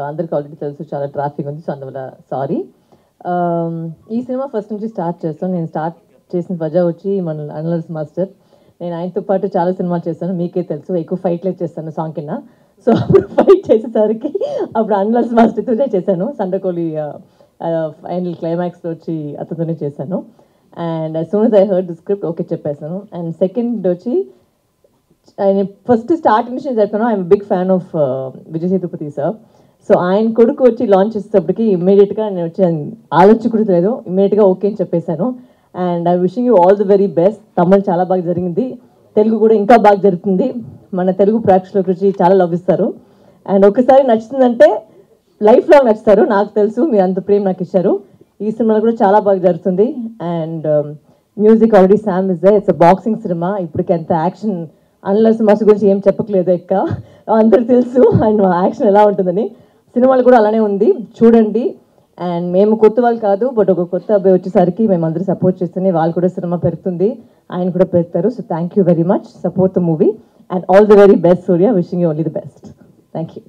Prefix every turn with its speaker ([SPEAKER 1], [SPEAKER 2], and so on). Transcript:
[SPEAKER 1] అందరికి ఆల్రెడీ తెలుసు చాలా ట్రాఫిక్ ఉంది, సో అందువల్ల సారీ. ఈ సినిమా ఫస్ట్ నుంచి స్టార్ట్ చేస్తాను. నేను స్టార్ట్ చేసిన వజా వచ్చి మన అనలర్స్ మాస్టర్. నేను ఆయనతో పాటు చాలా సినిమాలు చేస్తాను, మీకే తెలుసు. ఎక్కువ ఫైట్లే చేస్తాను సాంగ్ కింద. సో అప్పుడు ఫైట్ చేసేసరికి అప్పుడు అనలర్స్ మాస్టర్తోనే చేశాను. సండకోలి ఫైనల్ క్లైమాక్స్లో వచ్చి అతనితోనే చేశాను. And as soon as I heard the script okay చెప్పేశాను. అండ్ సెకండ్ వచ్చి ఆయన ఫస్ట్ స్టార్ట్ నుంచి నేను చెప్పాను, I'm big fan of Vijay Sethupathi sir. So ఆయన కొడుకు వచ్చి లాంచ్ చేసేటప్పటికి ఇమ్మీడియట్గా నేను వచ్చి ఆలోచించకూడదు, ఇమ్మీడియట్గా ఓకే అని చెప్పేశాను. And I wishing you all the very best. Tamil చాలా బాగా జరిగింది, తెలుగు కూడా ఇంకా బాగా జరుగుతుంది. మన తెలుగు ప్రేక్షకులకు వచ్చి చాలా లవ్ ఇస్తారు. అండ్ ఒకసారి నచ్చుతుందంటే లైఫ్ లాంగ్ నచ్చుతారు, నాకు తెలుసు. మీరు అంత ప్రేమ నాకు ఇచ్చారు. ఈ సినిమాలో కూడా చాలా బాగా జరుగుతుంది. And music already Sam is they. It's a boxing cinema. ఇప్పటికి ఎంత యాక్షన్ అనలర్స్ మాస్ గురించి ఏం చెప్పట్లేదు, అందరూ తెలుసు అండ్ యాక్షన్ ఎలా ఉంటుందని. సినిమాలు కూడా అలానే ఉంది, చూడండి. అండ్ మేము కొత్త వాళ్ళు కాదు, బట్ ఒక కొత్త అబ్బాయి వచ్చేసరికి మేము అందరూ సపోర్ట్ చేస్తేనే వాళ్ళు కూడా సినిమా పెరుగుతుంది, ఆయన కూడా పెడతారు. So thank you very much. Support the movie and all the very best Surya. Wishing you only the best. Thank you.